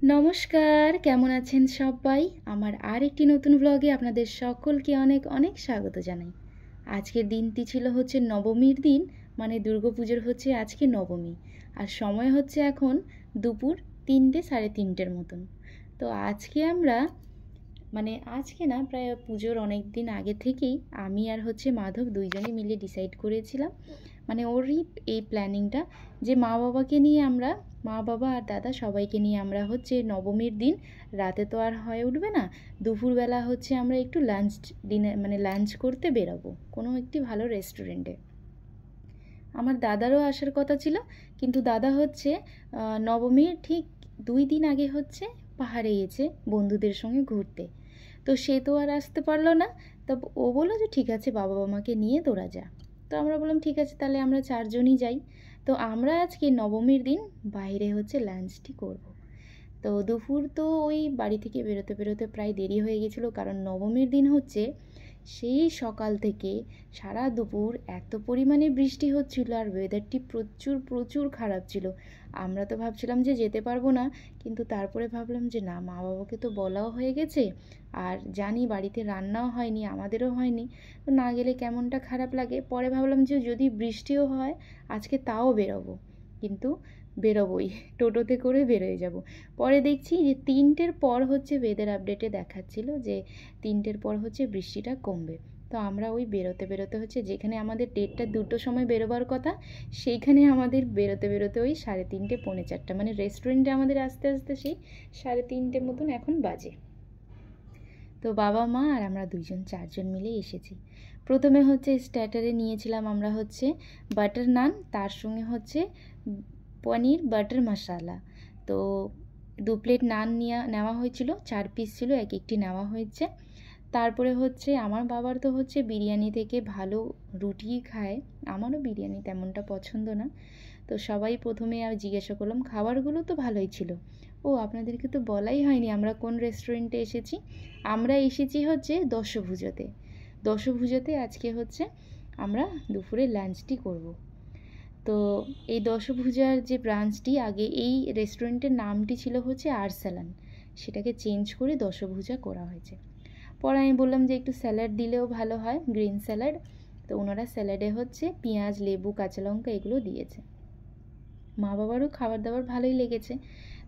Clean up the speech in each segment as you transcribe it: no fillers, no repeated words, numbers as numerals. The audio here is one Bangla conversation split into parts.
নমস্কার, কেমন আছেন সবাই? আমার আরেকটি নতুন ব্লগে আপনাদের সকলকে অনেক অনেক স্বাগত জানাই। আজকের দিনটি ছিল নবমীর দিন, মানে দুর্গাপুজোর আজকে নবমী। আর সময় এখন দুপুর 3টে 3:30 মতন। তো আজকে আমরা আজকে না, প্রায় পুজোর অনেক দিন আগে থেকেই আমি আর মাধব দুইজনে মিলে ডিসাইড করেছিলাম, ওরই এই প্ল্যানিংটা, যে মা বাবা আর দাদা সবাইকে নিয়ে আমরা নবমীর দিন রাতে তো আর হয়ে উঠবে না, দুপুরবেলা আমরা একটু লাঞ্চ করতে বেরোবো কোনো একটি ভালো রেস্টুরেন্টে। আমার দাদারও আসার কথা ছিল, কিন্তু দাদা নবমীর ঠিক 2 দিন আগে পাহাড়ে গেছে বন্ধুদের সঙ্গে ঘুরতে। তো সে তো আর আসতে পারলো না। তো ও বললো যে ঠিক আছে, বাবা মাকে নিয়ে তোরা যা। তো আমরা বললাম ঠিক আছে, তাহলে আমরা 4জনই যাই। তো আমরা আজকে নবমীর দিন বাইরে লাঞ্চটি করব। তো দুপুর তো ওই বাড়ি থেকে বেরোতে বেরোতে প্রায় দেরি হয়ে গেছিলো, কারণ নবমীর দিন সেই সকাল থেকে সারা দুপুর এত পরিমাণে বৃষ্টি হচ্ছিল, আর ওয়েদারটি প্রচুর প্রচুর খারাপ ছিল। আমরা তো ভাবছিলাম যে যেতে পারবো না, কিন্তু তারপরে ভাবলাম যে না, মা বাবাকে তো বলাও হয়ে গেছে, আর জানি বাড়িতে রান্নাও হয়নি, আমাদেরও হয়নি, তো না গেলে কেমনটা খারাপ লাগে। পরে ভাবলাম যে যদি বৃষ্টিও হয় আজকে তাও বেরোবো, কিন্তু বেরোবোই, টোটোতে করে বেরোয় যাব। পরে দেখছি যে 3টের পর ওয়েদার আপডেটে দেখাচ্ছিল যে 3টের পর বৃষ্টিটা কমবে। তো আমরা ওই বেরোতে বেরোতে যেখানে আমাদের ডেটটা 2টোর সময় বেরোবার কথা, সেইখানে আমাদের বেরোতে বেরোতে ওই 3:30 পৌনে 4টা, রেস্টুরেন্টে আমাদের আস্তে আস্তে সেই 3:30 মতন এখন বাজে। তো বাবা মা আর আমরা 4জন মিলে এসেছি। প্রথমে স্টার্টারে নিয়েছিলাম আমরা বাটার নান, তার সঙ্গে পনির বাটার মশালা। তো 2 প্লেট নান নেওয়া হয়েছিল, 4 পিস ছিল, এক একটি নেওয়া হয়েছে। তারপরে আমার বাবার তো বিরিয়ানি থেকে ভালো রুটি খায়, আমারও বিরিয়ানি তেমনটা পছন্দ না। তো সবাই প্রথমে জিজ্ঞাসা করলাম, খাবারগুলো তো ভালোই ছিল। ও, আপনাদেরকে তো বলাই হয়নি আমরা কোন রেস্টুরেন্টে এসেছি। আমরা এসেছি দশভুজাতে। দশভুজাতে আজকে আমরা দুপুরে লাঞ্চটি করব। তো এই দশভুজার যে ব্রাঞ্চটি, আগে এই রেস্টুরেন্টের নামটি ছিল আরসালান, সেটাকে চেঞ্জ করে দশভুজা করা হয়েছে। পরে আমি বললাম যে একটু স্যালাড দিলেও ভালো হয়, গ্রিন স্যালাড। তো ওনারা স্যালাডে পেঁয়াজ, লেবু, কাঁচা লঙ্কা এগুলো দিয়েছে। মা বাবারও খাবার দাবার ভালোই লেগেছে।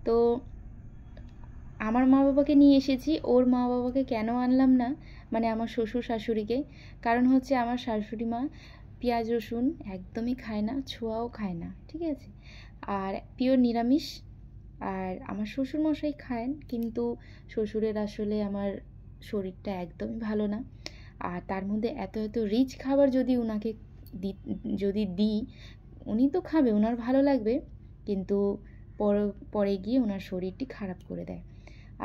তো আমার মা বাবাকে নিয়ে এসেছি, ওর মা বাবাকে কেন আনলাম না, আমার শ্বশুর শাশুড়িকে, কারণ আমার শাশুড়ি মা পেঁয়াজ রসুন একদমই খায় না, ছোঁয়াও খায় না, ঠিক আছে, আর পিওর নিরামিষ। আর আমার শ্বশুরমশাই খায়, কিন্তু শ্বশুরের আসলে আমার শরীরটা একদমই ভালো না। আর তার মধ্যে এত এত রিচ খাবার যদি ওনাকে দিই, উনি তো খাবে, ওনার ভালো লাগবে, কিন্তু পরে গিয়ে ওনার শরীরটি খারাপ করে দেয়।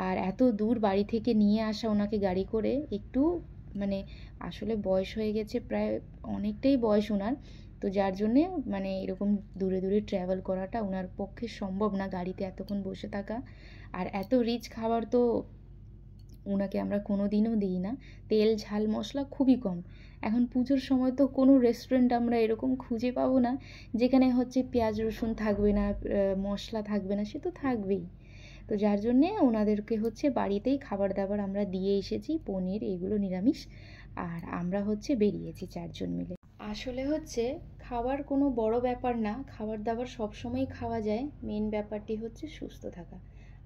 আর এত দূর বাড়ি থেকে নিয়ে আসা ওনাকে গাড়ি করে, একটু আসলে বয়স হয়ে গেছে, প্রায় অনেকটাই বয়স ওনার। তো যার জন্যে এরকম দূরে দূরে ট্র্যাভেল করাটা ওনার পক্ষে সম্ভব না, গাড়িতে এতক্ষণ বসে থাকা। আর এত রিচ খাবার তো ওনাকে আমরা কোনো দিনও দিই না, তেল ঝাল মশলা খুবই কম। এখন পুজোর সময় তো কোনো রেস্টুরেন্ট আমরা এরকম খুঁজে পাবো না যেখানে পেঁয়াজ রসুন থাকবে না, মশলা থাকবে না, সে তো থাকবেই। তো যার জন্যে ওনাদেরকে বাড়িতেই খাবার দাবার আমরা দিয়ে এসেছি, পনির এগুলো নিরামিষ। আর আমরা বেরিয়েছি 4জন মিলে। আসলে খাবার কোনো বড় ব্যাপার না, খাবার দাবার সবসময় খাওয়া যায়, মেন ব্যাপারটি সুস্থ থাকা।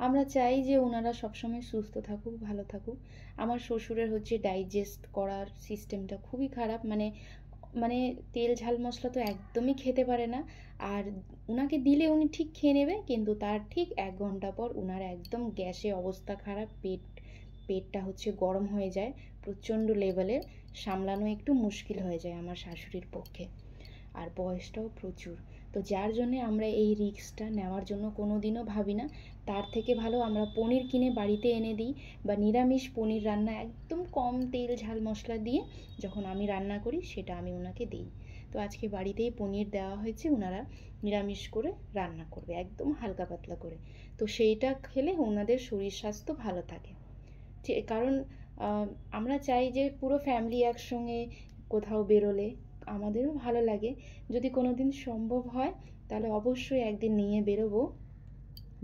আমরা চাই যে ওনারা সবসময় সুস্থ থাকুক, ভালো থাকুক। আমার শ্বশুরের ডাইজেস্ট করার সিস্টেমটা খুবই খারাপ, তেল ঝাল মশলা তো একদমই খেতে পারে না। আর ওনাকে দিলে উনি ঠিক খেয়ে নেবে, কিন্তু তার ঠিক 1 ঘন্টা পর ওনার একদম গ্যাসে অবস্থা খারাপ, পেটটা গরম হয়ে যায় প্রচণ্ড লেভেলের, সামলানো একটু মুশকিল হয়ে যায় আমার শাশুড়ির পক্ষে। আর বয়সটাও প্রচুর, তো যার জন্যে আমরা এই রিস্কটা নেওয়ার জন্য কোনো দিনও ভাবি না। তার থেকে ভালো আমরা পনির কিনে বাড়িতে এনে দিই, বা নিরামিষ পনির রান্না একদম কম তেল ঝাল মশলা দিয়ে যখন আমি রান্না করি, সেটা আমি ওনাকে দিই। তো আজকে বাড়িতেই পনির দেওয়া হয়েছে, ওনারা নিরামিষ করে রান্না করবে একদম হালকা পাতলা করে। তো সেইটা খেলে ওনাদের শরীর স্বাস্থ্য ভালো থাকে, কারণ আমরা চাই যে পুরো ফ্যামিলি একসঙ্গে কোথাও বেরোলে আমাদেরও ভালো লাগে। যদি কোনো দিন সম্ভব হয় তাহলে অবশ্যই একদিন নিয়ে বেরোবো,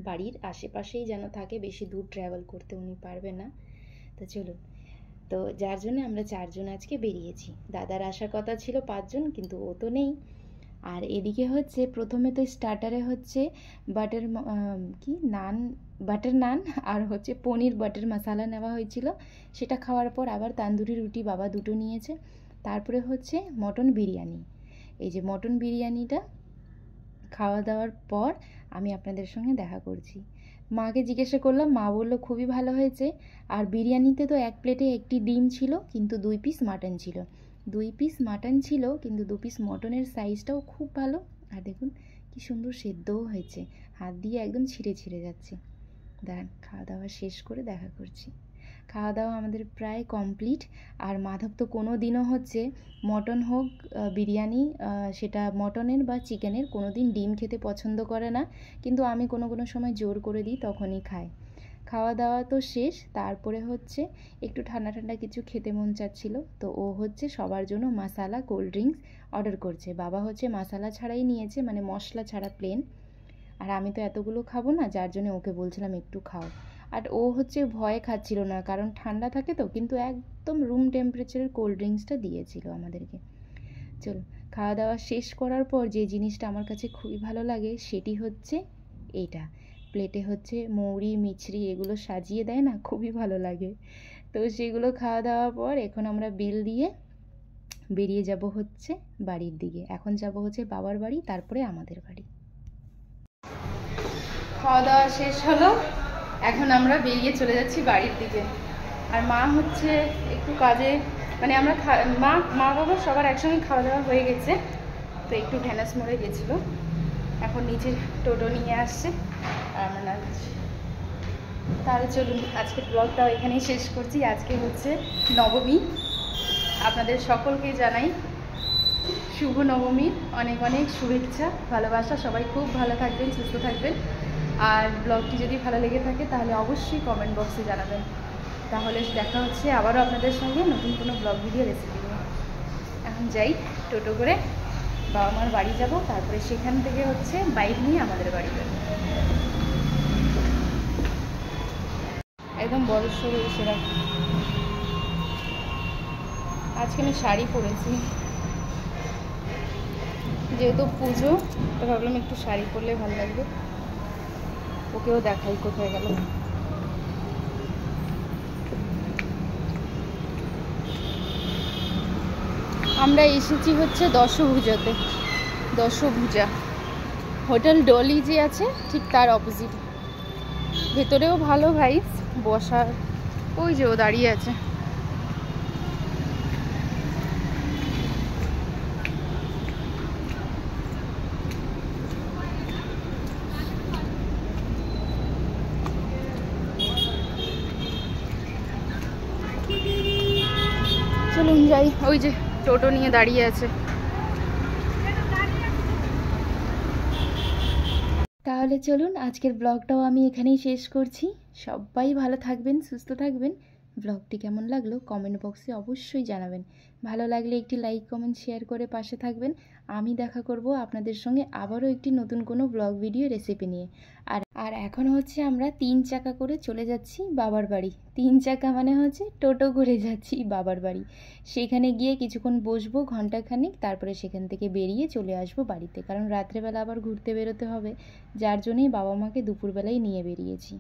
বাড়ির আশেপাশেই যেন থাকে, বেশি দূর ট্রাভেল করতে উনি পারবে না। তো চলুন, তো যার জন্য আমরা 4 জন আজকে বেরিয়েছি। দাদার আসার কথা ছিল 5 জন, কিন্তু ও তো নেই। আর এদিকে হচ্ছে প্রথমে তো স্টার্টারে হচ্ছে বাটার বাটার নান আর হচ্ছে পনির বাটার মশালা নেওয়া হয়েছিল। সেটা খাওয়ার পর আবার তান্দুরি রুটি বাবা দুটো নিয়েছে। তারপরে হচ্ছে মটন বিরিয়ানি। এই যে মটন বিরিয়ানিটা খাওয়া দাওয়ার পর আমি আপনাদের সঙ্গে দেখা করছি। মাকে জিজ্ঞাসা করলাম, মা বললো খুবই ভালো হয়েছে। আর বিরিয়ানিতে তো এক প্লেটে একটি ডিম ছিল, কিন্তু 2 পিস মাটন ছিল। 2 পিস মাটন ছিল, কিন্তু 2 পিস মটনের সাইজটাও খুব ভালো। আর দেখুন কি সুন্দর সেদ্ধও হয়েছে, হাত দিয়ে একদম ছিঁড়ে ছিঁড়ে যাচ্ছে। দাঁড়ান, খাওয়া দাওয়া শেষ করে দেখা করছি। খাওয়া দাওয়া আমাদের প্রায় কমপ্লিট। আর মাধব তো কোনো দিনও হচ্ছে মটন হোক বিরিয়ানি, সেটা মটনের বা চিকেনের, কোনো দিন ডিম খেতে পছন্দ করে না, কিন্তু আমি কোনো কোনো সময় জোর করে দিই, তখনই খায়। খাওয়া দাওয়া তো শেষ। তারপরে হচ্ছে একটু ঠান্ডা ঠান্ডা কিছু খেতে মন চাচ্ছিল, তো ও হচ্ছে সবার জন্য মশালা কোল্ড ড্রিঙ্কস অর্ডার করছে। বাবা হচ্ছে মশালা ছাড়াই নিয়েছে, মানে মশলা ছাড়া প্লেন। আর আমি তো এতগুলো খাবো না, যার জন্য ওকে বলছিলাম একটু খাও। আর ও হচ্ছে ভয়ে খাচ্ছিল না, কারণ ঠান্ডা থাকে তো, কিন্তু একদম রুম টেম্পারেচারের কোল্ড ড্রিঙ্কসটা দিয়েছিল আমাদেরকে। চলো, খাওয়া দাওয়া শেষ করার পর যে জিনিসটা আমার কাছে খুবই ভালো লাগে সেটি হচ্ছে এইটা। প্লেটে হচ্ছে মৌরি মিছরি এগুলো সাজিয়ে দেয় না, খুবই ভালো লাগে। তো সেগুলো খাওয়া দাওয়ার পর এখন আমরা বিল দিয়ে বেরিয়ে যাব হচ্ছে বাড়ির দিকে। এখন যাব হচ্ছে বাবার বাড়ি, তারপরে আমাদের বাড়ি। খাওয়া দাওয়া শেষ হলো, এখন আমরা বেরিয়ে চলে যাচ্ছি বাড়ির দিকে। আর মা হচ্ছে একটু কাজে, মানে আমরা মা বাবা সবার একসঙ্গে খাওয়া দাওয়া হয়ে গেছে, তো একটু ভ্যানাস মোড়ে গেছিলো, এখন নিচে টোটো নিয়ে আসছে আর আমরা নাচছি। তাহলে চলুন, আজকের ব্লগটাও এখানেই শেষ করছি। আজকে হচ্ছে নবমী, আপনাদের সকলকে জানাই শুভ নবমীর অনেক অনেক শুভেচ্ছা, ভালোবাসা। সবাই খুব ভালো থাকবেন, সুস্থ থাকবেন। আর ব্লগটি যদি ভালো লেগে থাকে তাহলে অবশ্যই কমেন্ট বক্সে জানাবেন। তাহলে দেখা হচ্ছে আবারও আপনাদের সঙ্গে নতুন কোনো ব্লগ ভিডিও রেসিপি নিয়ে। এখন যাই, টোটো করে বাবা মার বাড়ি যাব, তারপরে সেখান থেকে হচ্ছে বাইক নিয়ে আমাদের বাড়ি যাব। একদম বড় সড়ো এসে রাখি। আজকে আমি শাড়ি পরেছি, যেহেতু পুজো, তো ভাবলাম একটু শাড়ি পরলে ভালো লাগবে। ওকেও দেখাই কোথায় গেল। আমরা এসেছি হচ্ছে দশভুজাতে, দশভুজা হোটেল ডলি যে আছে ঠিক তার অপোজিট। ভেতরেও ভালো ভাইস, বসার ওই যে ও দাঁড়িয়ে আছে। চলুন যাই, ওই যে টোটো নিয়ে দাঁড়িয়ে আছে। তাহলে চলুন, আজকের ব্লগটাও আমি এখানেই শেষ করছি। সবাই ভালো থাকবেন, সুস্থ থাকবেন। ব্লগটি কেমন লাগলো কমেন্ট বক্সে অবশ্যই জানাবেন। ভালো লাগলে একটি লাইক কমেন্ট শেয়ার করে পাশে থাকবেন। আমি দেখা করব আপনাদের সঙ্গে আবারও একটি নতুন কোনো ব্লগ ভিডিও রেসিপি নিয়ে। আর এখন হচ্ছে আমরা 3 চাকা করে চলে যাচ্ছি বাবার বাড়ি। 3 চাকা মানে হচ্ছে টোটো করে যাচ্ছি বাবার বাড়ি। সেখানে গিয়ে কিছুক্ষণ বসবো ঘন্টাখানিক, তারপরে সেখান থেকে বেরিয়ে চলে আসবো বাড়িতে, কারণ রাত্রেবেলা আবার ঘুরতে বেরোতে হবে, যার জন্যই বাবা মাকে দুপুরবেলায় নিয়ে বেরিয়েছি।